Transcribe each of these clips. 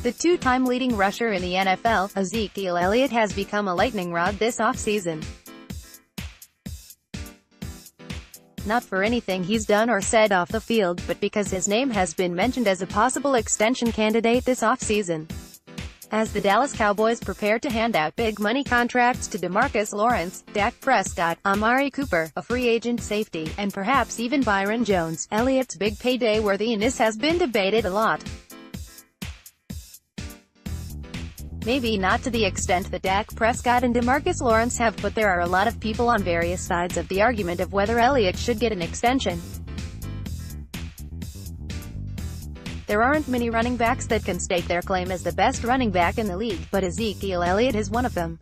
The two-time leading rusher in the NFL, Ezekiel Elliott has become a lightning rod this offseason. Not for anything he's done or said off the field, but because his name has been mentioned as a possible extension candidate this offseason. As the Dallas Cowboys prepare to hand out big money contracts to DeMarcus Lawrence, Dak Prescott, Amari Cooper, a free agent safety, and perhaps even Byron Jones, Elliott's big payday worthiness has been debated a lot. Maybe not to the extent that Dak Prescott and DeMarcus Lawrence have, but there are a lot of people on various sides of the argument of whether Elliott should get an extension. There aren't many running backs that can stake their claim as the best running back in the league, but Ezekiel Elliott is one of them.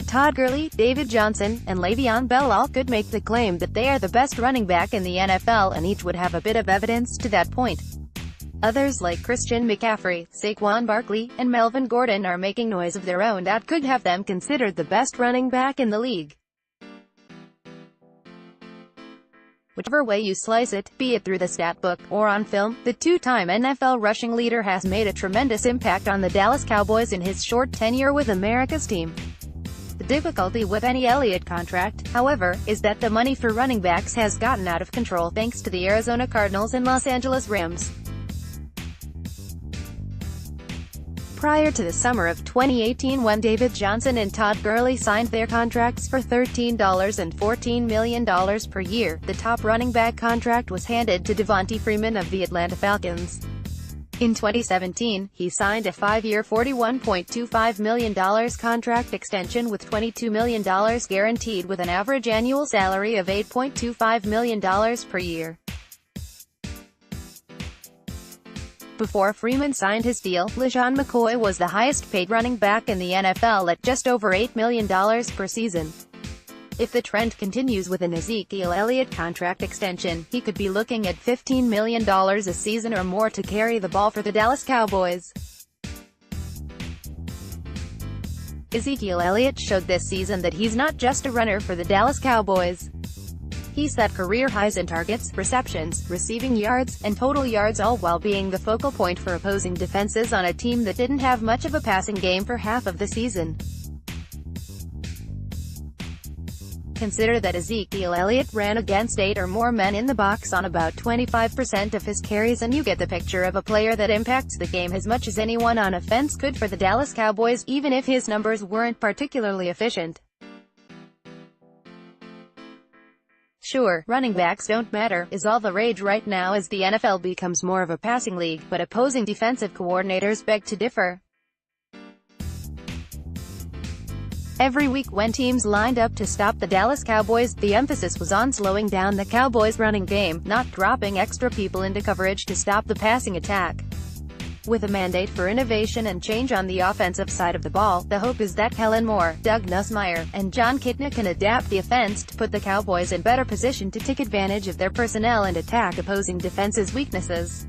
Todd Gurley, David Johnson, and Le'Veon Bell all could make the claim that they are the best running back in the NFL, and each would have a bit of evidence to that point. Others like Christian McCaffrey, Saquon Barkley, and Melvin Gordon are making noise of their own that could have them considered the best running back in the league. Whichever way you slice it, be it through the stat book, or on film, the two-time NFL rushing leader has made a tremendous impact on the Dallas Cowboys in his short tenure with America's team. The difficulty with any Elliott contract, however, is that the money for running backs has gotten out of control thanks to the Arizona Cardinals and Los Angeles Rams. Prior to the summer of 2018, when David Johnson and Todd Gurley signed their contracts for $13 and $14 million per year, the top running back contract was handed to Devonta Freeman of the Atlanta Falcons. In 2017, he signed a 5-year $41.25 million contract extension with $22 million guaranteed with an average annual salary of $8.25 million per year. Before Freeman signed his deal, LeSean McCoy was the highest-paid running back in the NFL at just over $8 million per season. If the trend continues with an Ezekiel Elliott contract extension, he could be looking at $15 million a season or more to carry the ball for the Dallas Cowboys. Ezekiel Elliott showed this season that he's not just a runner for the Dallas Cowboys. He set career highs in targets, receptions, receiving yards, and total yards, all while being the focal point for opposing defenses on a team that didn't have much of a passing game for half of the season. Consider that Ezekiel Elliott ran against 8 or more men in the box on about 25% of his carries, and you get the picture of a player that impacts the game as much as anyone on offense could for the Dallas Cowboys, even if his numbers weren't particularly efficient. Sure, running backs don't matter, is all the rage right now as the NFL becomes more of a passing league, but opposing defensive coordinators beg to differ. Every week when teams lined up to stop the Dallas Cowboys, the emphasis was on slowing down the Cowboys' running game, not dropping extra people into coverage to stop the passing attack. With a mandate for innovation and change on the offensive side of the ball, the hope is that Kellen Moore, Doug Nussmeier, and John Kitna can adapt the offense to put the Cowboys in better position to take advantage of their personnel and attack opposing defenses' weaknesses.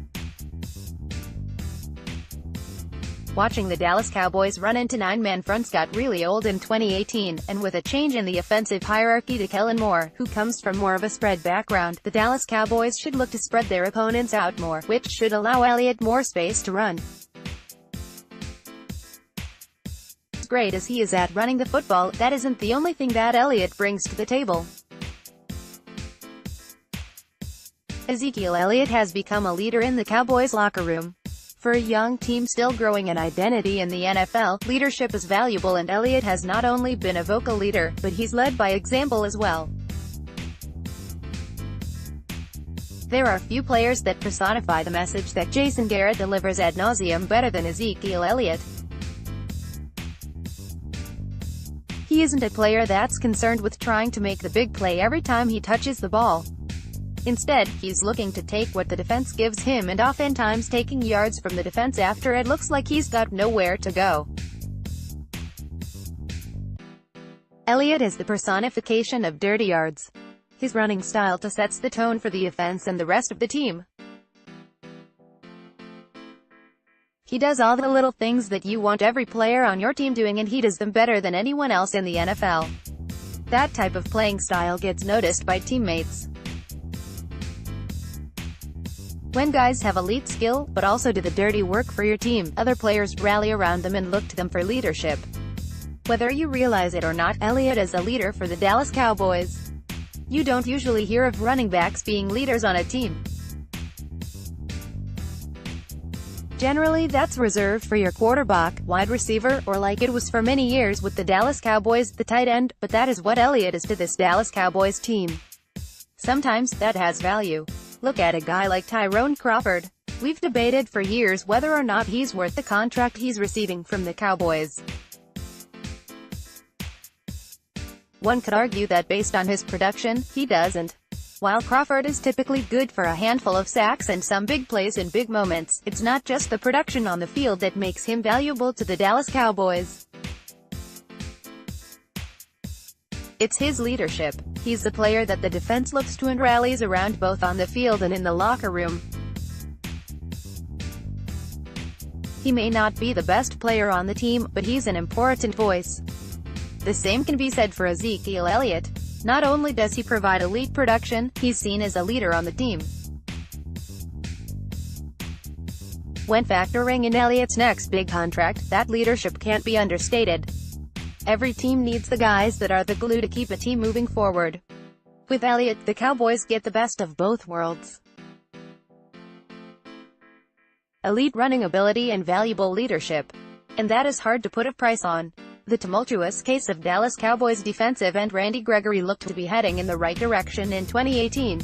Watching the Dallas Cowboys run into 9-man fronts got really old in 2018, and with a change in the offensive hierarchy to Kellen Moore, who comes from more of a spread background, the Dallas Cowboys should look to spread their opponents out more, which should allow Elliott more space to run. As great as he is at running the football, that isn't the only thing that Elliott brings to the table. Ezekiel Elliott has become a leader in the Cowboys locker room. For a young team still growing an identity in the NFL, leadership is valuable, and Elliott has not only been a vocal leader, but he's led by example as well. There are few players that personify the message that Jason Garrett delivers ad nauseum better than Ezekiel Elliott. He isn't a player that's concerned with trying to make the big play every time he touches the ball. Instead, he's looking to take what the defense gives him and oftentimes taking yards from the defense after it looks like he's got nowhere to go. Elliott is the personification of dirty yards. His running style sets the tone for the offense and the rest of the team. He does all the little things that you want every player on your team doing, and he does them better than anyone else in the NFL. That type of playing style gets noticed by teammates. When guys have elite skill, but also do the dirty work for your team, other players rally around them and look to them for leadership. Whether you realize it or not, Elliott is a leader for the Dallas Cowboys. You don't usually hear of running backs being leaders on a team. Generally, that's reserved for your quarterback, wide receiver, or like it was for many years with the Dallas Cowboys, the tight end, but that is what Elliott is to this Dallas Cowboys team. Sometimes, that has value. Look at a guy like Tyrone Crawford. We've debated for years whether or not he's worth the contract he's receiving from the Cowboys. One could argue that based on his production, he doesn't. While Crawford is typically good for a handful of sacks and some big plays in big moments, it's not just the production on the field that makes him valuable to the Dallas Cowboys. It's his leadership. He's the player that the defense looks to and rallies around both on the field and in the locker room. He may not be the best player on the team, but he's an important voice. The same can be said for Ezekiel Elliott. Not only does he provide elite production, he's seen as a leader on the team. When factoring in Elliott's next big contract, that leadership can't be understated. Every team needs the guys that are the glue to keep a team moving forward. With Elliott, the Cowboys get the best of both worlds. Elite running ability and valuable leadership. And that is hard to put a price on. The tumultuous case of Dallas Cowboys defensive end Randy Gregory looked to be heading in the right direction in 2018.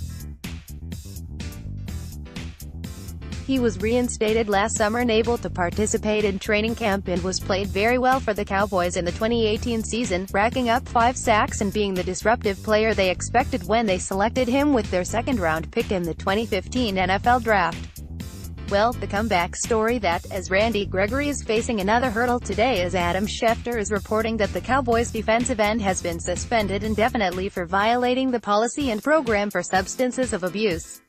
He was reinstated last summer and able to participate in training camp and was played very well for the Cowboys in the 2018 season, racking up 5 sacks and being the disruptive player they expected when they selected him with their second-round pick in the 2015 NFL Draft. Well, the comeback story that, as Randy Gregory is facing another hurdle today, as Adam Schefter is reporting that the Cowboys defensive end has been suspended indefinitely for violating the policy and program for substances of abuse.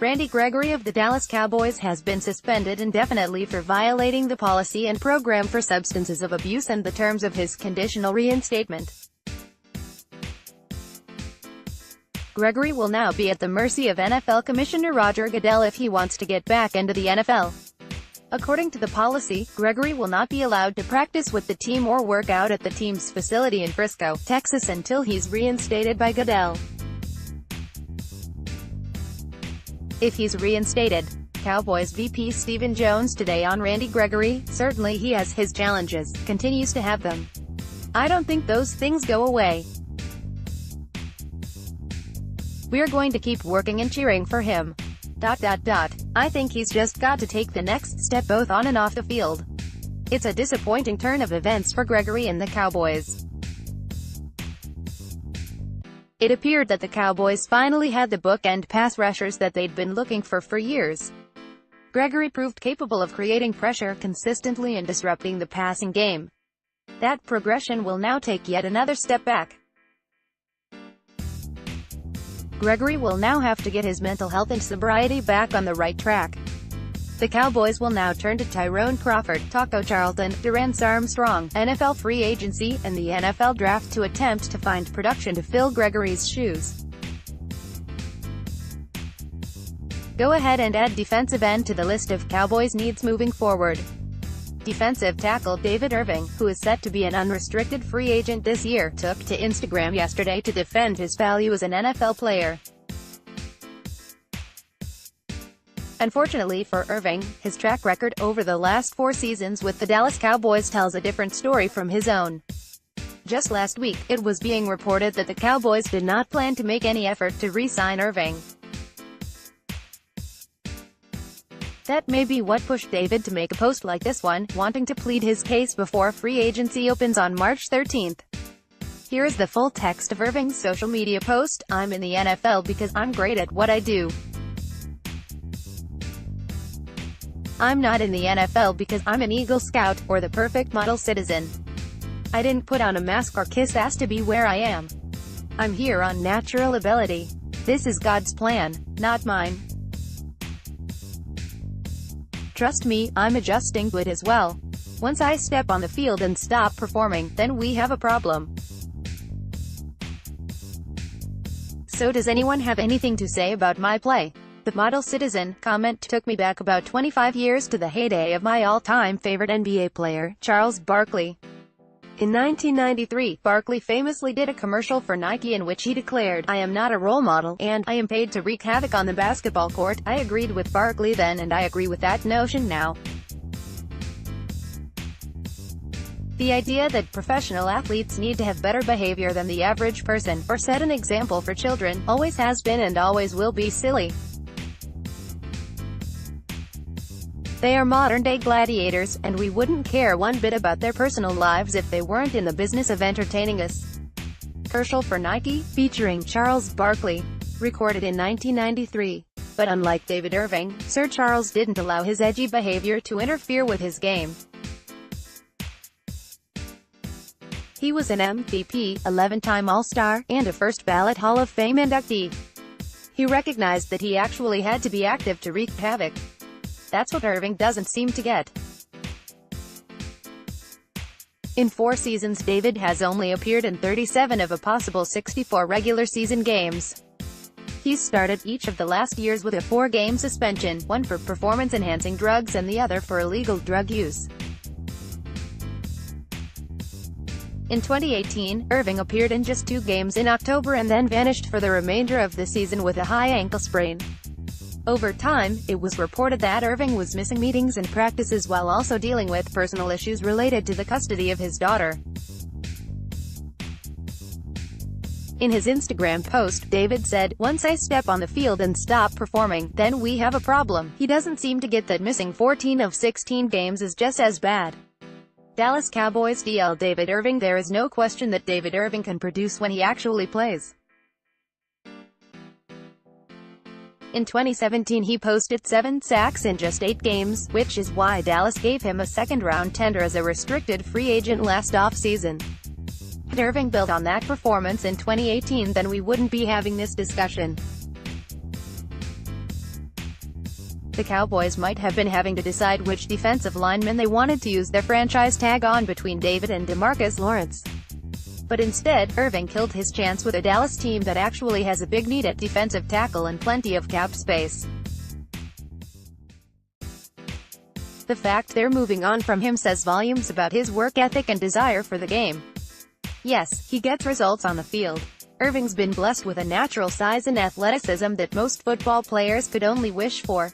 Randy Gregory of the Dallas Cowboys has been suspended indefinitely for violating the policy and program for substances of abuse and the terms of his conditional reinstatement. Gregory will now be at the mercy of NFL Commissioner Roger Goodell if he wants to get back into the NFL. According to the policy, Gregory will not be allowed to practice with the team or work out at the team's facility in Frisco, Texas until he's reinstated by Goodell. If he's reinstated, Cowboys VP Byron Jones today on Randy Gregory, certainly he has his challenges, continues to have them. I don't think those things go away. We're going to keep working and cheering for him. I think he's just got to take the next step both on and off the field. It's a disappointing turn of events for Gregory and the Cowboys. It appeared that the Cowboys finally had the bookend pass rushers that they'd been looking for years. Gregory proved capable of creating pressure consistently and disrupting the passing game. That progression will now take yet another step back. Gregory will now have to get his mental health and sobriety back on the right track. The Cowboys will now turn to Tyrone Crawford, Taco Charlton, Dorance Armstrong, NFL free agency, and the NFL draft to attempt to find production to fill Gregory's shoes. Go ahead and add defensive end to the list of Cowboys needs moving forward. Defensive tackle David Irving, who is set to be an unrestricted free agent this year, took to Instagram yesterday to defend his value as an NFL player. Unfortunately for Irving, his track record over the last 4 seasons with the Dallas Cowboys tells a different story from his own. Just last week, it was being reported that the Cowboys did not plan to make any effort to re-sign Irving. That may be what pushed David to make a post like this one, wanting to plead his case before free agency opens on March 13th. Here is the full text of Irving's social media post: "I'm in the NFL because I'm great at what I do. I'm not in the NFL because I'm an Eagle Scout, or the perfect model citizen. I didn't put on a mask or kiss ass to be where I am. I'm here on natural ability. This is God's plan, not mine. Trust me, I'm adjusting to it as well. Once I step on the field and stop performing, then we have a problem." So does anyone have anything to say about my play? The model citizen comment took me back about 25 years to the heyday of my all-time favorite NBA player, Charles Barkley. In 1993, Barkley famously did a commercial for Nike in which he declared, "I am not a role model, and I am paid to wreak havoc on the basketball court." I agreed with Barkley then, and I agree with that notion now. The idea that professional athletes need to have better behavior than the average person, or set an example for children, always has been and always will be silly. They are modern-day gladiators, and we wouldn't care one bit about their personal lives if they weren't in the business of entertaining us. Commercial for Nike, featuring Charles Barkley. Recorded in 1993. But unlike David Irving, Sir Charles didn't allow his edgy behavior to interfere with his game. He was an MVP, 11-time All-Star, and a first-ballot Hall of Fame inductee. He recognized that he actually had to be active to wreak havoc. That's what Irving doesn't seem to get. In 4 seasons, David has only appeared in 37 of a possible 64 regular season games. He's started each of the last years with a 4-game suspension, one for performance-enhancing drugs and the other for illegal drug use. In 2018, Irving appeared in just 2 games in October and then vanished for the remainder of the season with a high ankle sprain. Over time, it was reported that Irving was missing meetings and practices while also dealing with personal issues related to the custody of his daughter. In his Instagram post, David said, "Once I step on the field and stop performing, then we have a problem." He doesn't seem to get that missing 14 of 16 games is just as bad. Dallas Cowboys DL David Irving. There is no question that David Irving can produce when he actually plays. In 2017 he posted 7 sacks in just 8 games, which is why Dallas gave him a second-round tender as a restricted free agent last offseason. Had Irving built on that performance in 2018, then we wouldn't be having this discussion. The Cowboys might have been having to decide which defensive linemen they wanted to use their franchise tag on between David and DeMarcus Lawrence. But instead, Irving killed his chance with a Dallas team that actually has a big need at defensive tackle and plenty of cap space. The fact they're moving on from him says volumes about his work ethic and desire for the game. Yes, he gets results on the field. Irving's been blessed with a natural size and athleticism that most football players could only wish for.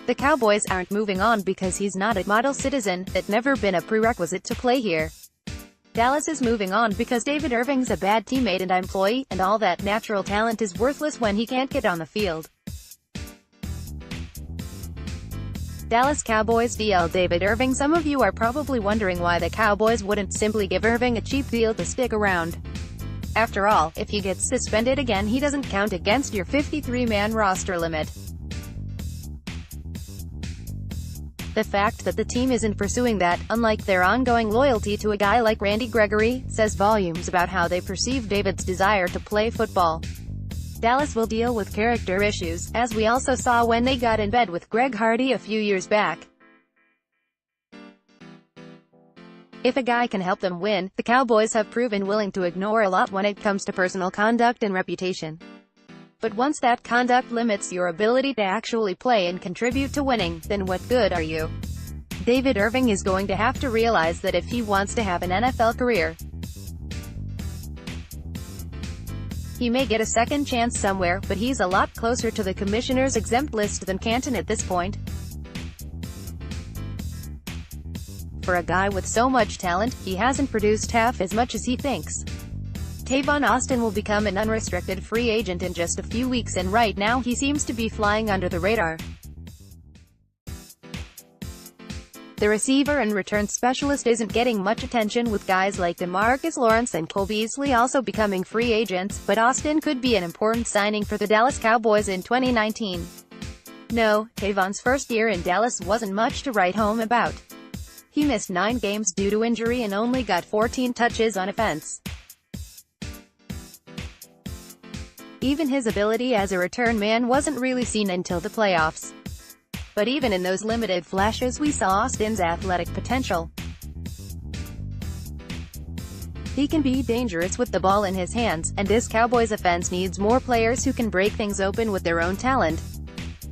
The Cowboys aren't moving on because he's not a model citizen. That's never been a prerequisite to play here. Dallas is moving on because David Irving's a bad teammate and employee, and all that natural talent is worthless when he can't get on the field. Dallas Cowboys DL David Irving. Some of you are probably wondering why the Cowboys wouldn't simply give Irving a cheap deal to stick around. After all, if he gets suspended again, he doesn't count against your 53-man roster limit. The fact that the team isn't pursuing that, unlike their ongoing loyalty to a guy like Randy Gregory, says volumes about how they perceive David's desire to play football. Dallas will deal with character issues, as we also saw when they got in bed with Greg Hardy a few years back. If a guy can help them win, the Cowboys have proven willing to ignore a lot when it comes to personal conduct and reputation. But once that conduct limits your ability to actually play and contribute to winning, then what good are you? David Irving is going to have to realize that if he wants to have an NFL career, he may get a second chance somewhere, but he's a lot closer to the commissioner's exempt list than Canton at this point. For a guy with so much talent, he hasn't produced half as much as he thinks. Tavon Austin will become an unrestricted free agent in just a few weeks, and right now he seems to be flying under the radar. The receiver and return specialist isn't getting much attention, with guys like DeMarcus Lawrence and Cole Beasley also becoming free agents, but Austin could be an important signing for the Dallas Cowboys in 2019. No, Tavon's first year in Dallas wasn't much to write home about. He missed 9 games due to injury and only got 14 touches on offense. Even his ability as a return man wasn't really seen until the playoffs. But even in those limited flashes we saw Austin's athletic potential. He can be dangerous with the ball in his hands, and this Cowboys offense needs more players who can break things open with their own talent.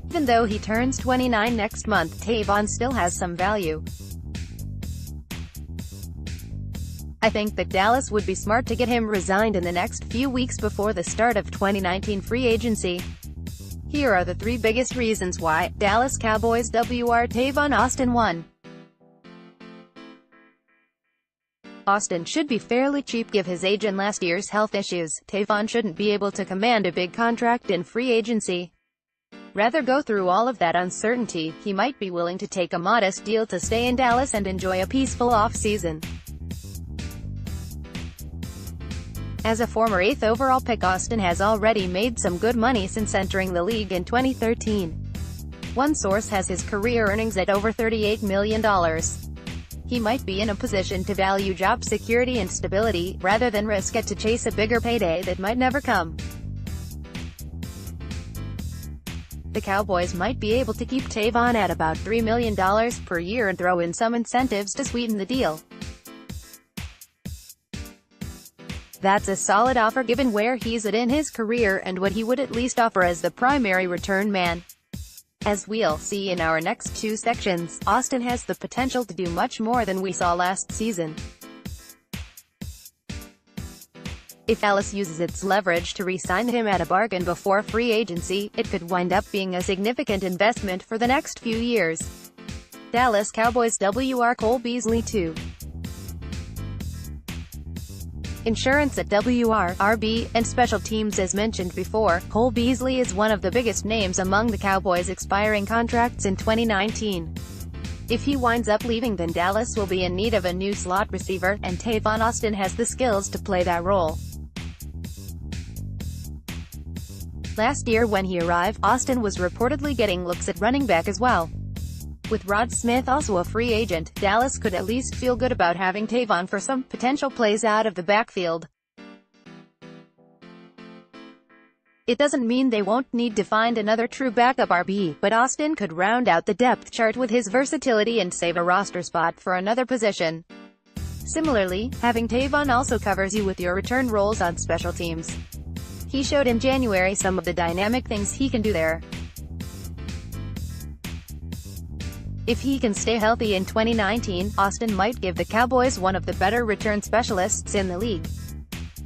Even though he turns 29 next month, Tavon still has some value. I think that Dallas would be smart to get him resigned in the next few weeks before the start of 2019 free agency. Here are the 3 biggest reasons why. Dallas Cowboys WR Tavon Austin 1. Austin should be fairly cheap given his age and last year's health issues. Tavon shouldn't be able to command a big contract in free agency. Rather go through all of that uncertainty, he might be willing to take a modest deal to stay in Dallas and enjoy a peaceful off-season. As a former 8th overall pick, Austin has already made some good money since entering the league in 2013. One source has his career earnings at over $38 million. He might be in a position to value job security and stability, rather than risk it to chase a bigger payday that might never come. The Cowboys might be able to keep Tavon at about $3 million per year and throw in some incentives to sweeten the deal. That's a solid offer given where he's at in his career and what he would at least offer as the primary return man. As we'll see in our next 2 sections, Austin has the potential to do much more than we saw last season. If Dallas uses its leverage to re-sign him at a bargain before free agency, it could wind up being a significant investment for the next few years. Dallas Cowboys WR Cole Beasley 2. Insurance at WR, RB, and special teams. As mentioned before, Cole Beasley is one of the biggest names among the Cowboys' expiring contracts in 2019. If he winds up leaving, then Dallas will be in need of a new slot receiver, and Tavon Austin has the skills to play that role. Last year when he arrived, Austin was reportedly getting looks at running back as well. With Rod Smith also a free agent, Dallas could at least feel good about having Tavon for some potential plays out of the backfield. It doesn't mean they won't need to find another true backup RB, but Austin could round out the depth chart with his versatility and save a roster spot for another position. Similarly, having Tavon also covers you with your return roles on special teams. He showed in January some of the dynamic things he can do there. If he can stay healthy in 2019, Austin might give the Cowboys one of the better return specialists in the league.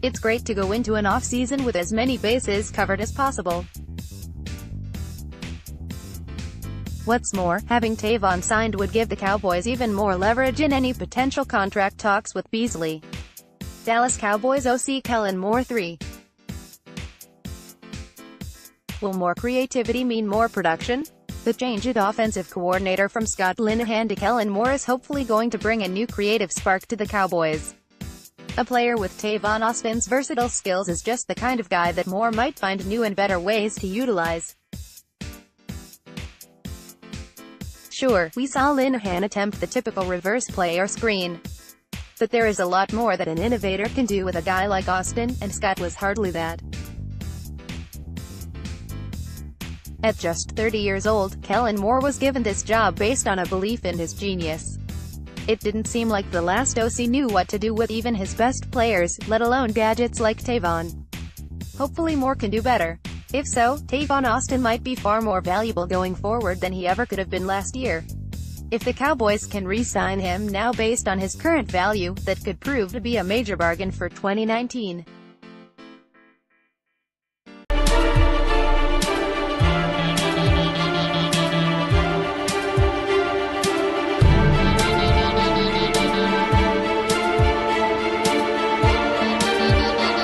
It's great to go into an off-season with as many bases covered as possible. What's more, having Tavon signed would give the Cowboys even more leverage in any potential contract talks with Beasley. Dallas Cowboys OC Kellen Moore 3. Will more creativity mean more production? The change at offensive coordinator from Scott Linehan to Kellen Moore is hopefully going to bring a new creative spark to the Cowboys. A player with Tavon Austin's versatile skills is just the kind of guy that Moore might find new and better ways to utilize. Sure, we saw Linehan attempt the typical reverse play or screen. But there is a lot more that an innovator can do with a guy like Austin, and Scott was hardly that. At just 30 years old, Kellen Moore was given this job based on a belief in his genius. It didn't seem like the last OC knew what to do with even his best players, let alone gadgets like Tavon. Hopefully Moore can do better. If so, Tavon Austin might be far more valuable going forward than he ever could have been last year. If the Cowboys can re-sign him now based on his current value, that could prove to be a major bargain for 2019.